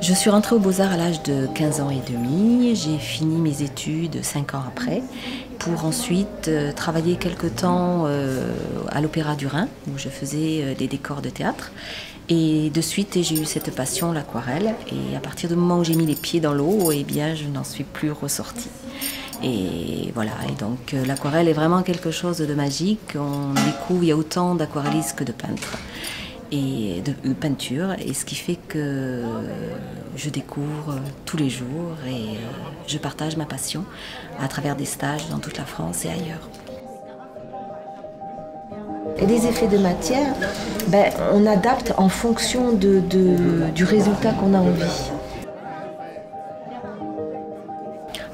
Je suis rentrée aux Beaux-Arts à l'âge de 15 ans et demi. J'ai fini mes études 5 ans après pour ensuite travailler quelque temps à l'Opéra du Rhin où je faisais des décors de théâtre. Et de suite, j'ai eu cette passion, l'aquarelle. Et à partir du moment où j'ai mis les pieds dans l'eau, eh bien, je n'en suis plus ressortie. Et voilà, et donc l'aquarelle est vraiment quelque chose de magique. On découvre, il y a autant d'aquarellistes que de peintres et de peinture, et ce qui fait que je découvre tous les jours et je partage ma passion à travers des stages dans toute la France et ailleurs. Et les effets de matière, on adapte en fonction du résultat qu'on a envie.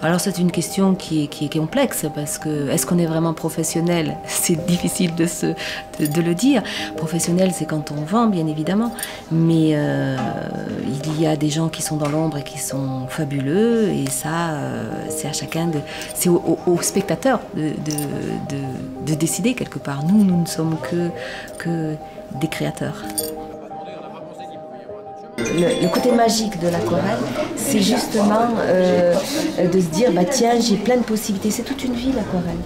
Alors c'est une question qui est complexe parce que est-ce qu'on est vraiment professionnel? C'est difficile de le dire. Professionnel, c'est quand on vend, bien évidemment, mais il y a des gens qui sont dans l'ombre et qui sont fabuleux, et ça, c'est à chacun, c'est au spectateur de décider quelque part. Nous ne sommes que des créateurs. Le côté magique de l'aquarelle, c'est justement de se dire, tiens, j'ai plein de possibilités. C'est toute une vie, l'aquarelle.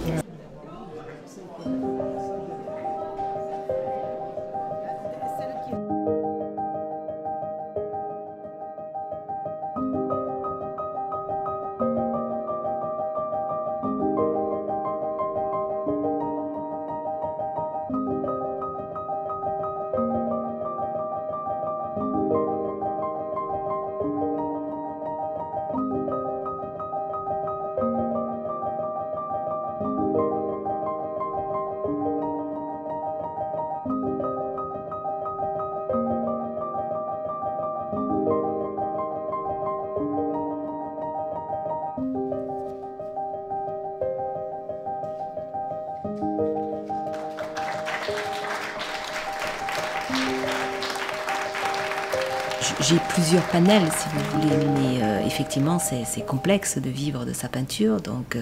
J'ai plusieurs panels, si vous voulez, mais effectivement, c'est complexe de vivre de sa peinture. Donc,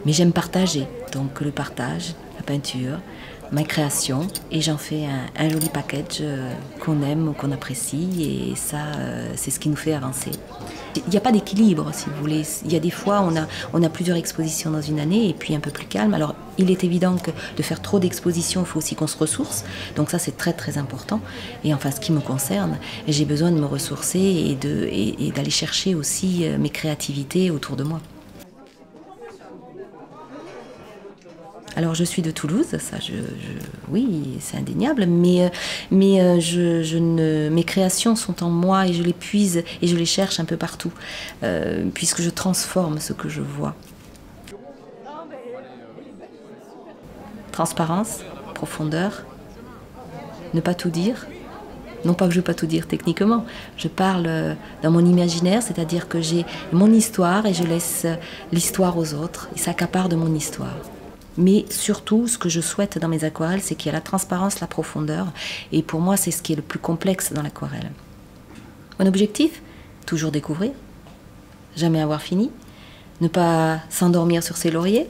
mais j'aime partager. Donc, le partage, la peinture, ma création, et j'en fais un joli package qu'on aime ou qu'on apprécie, et ça, c'est ce qui nous fait avancer. Il n'y a pas d'équilibre, si vous voulez. Il y a des fois, on a plusieurs expositions dans une année, et puis un peu plus calme. Alors, il est évident que de faire trop d'expositions, il faut aussi qu'on se ressource. Donc ça, c'est très très important. Et enfin, ce qui me concerne, j'ai besoin de me ressourcer et d'aller chercher aussi mes créativités autour de moi. Alors je suis de Toulouse, ça, oui, c'est indéniable, mais mes créations sont en moi et je les puise et je les cherche un peu partout, puisque je transforme ce que je vois. Transparence, profondeur, ne pas tout dire. Non pas que je ne veux pas tout dire techniquement, je parle dans mon imaginaire, c'est-à-dire que j'ai mon histoire et je laisse l'histoire aux autres, et s'accapare de mon histoire. Mais surtout, ce que je souhaite dans mes aquarelles, c'est qu'il y a la transparence, la profondeur. Et pour moi, c'est ce qui est le plus complexe dans l'aquarelle. Mon objectif, toujours découvrir, jamais avoir fini, ne pas s'endormir sur ses lauriers.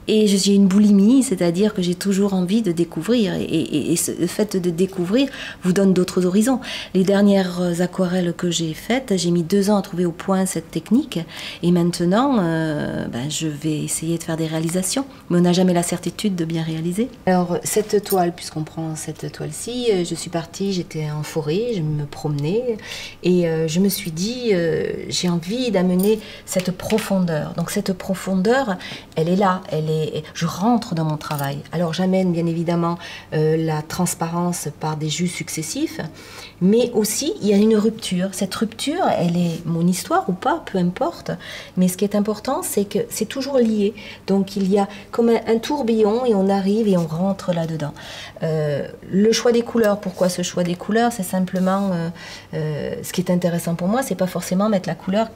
Et j'ai une boulimie, c'est-à-dire que j'ai toujours envie de découvrir. Et le fait de découvrir vous donne d'autres horizons. Les dernières aquarelles que j'ai faites, j'ai mis 2 ans à trouver au point cette technique. Et maintenant, je vais essayer de faire des réalisations. Mais on n'a jamais la certitude de bien réaliser. Alors, cette toile, puisqu'on prend cette toile-ci, je suis partie, j'étais en forêt, je me promenais. Et je me suis dit, j'ai envie d'amener cette profondeur. Donc cette profondeur, elle est là, je rentre dans mon travail. Alors j'amène bien évidemment la transparence par des jus successifs, mais aussi il y a une rupture. Cette rupture, elle est mon histoire ou pas, peu importe, mais ce qui est important, c'est que c'est toujours lié. Donc il y a comme un tourbillon et on arrive et on rentre là-dedans. Le choix des couleurs, pourquoi ce choix des couleurs? C'est simplement, ce qui est intéressant pour moi, c'est pas forcément mettre la couleur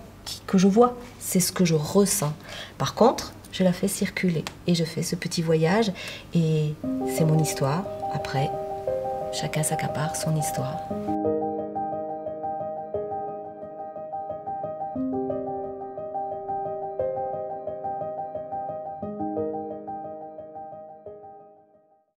que je vois, c'est ce que je ressens. Par contre, je la fais circuler et je fais ce petit voyage et c'est mon histoire. Après, chacun s'accapare son histoire.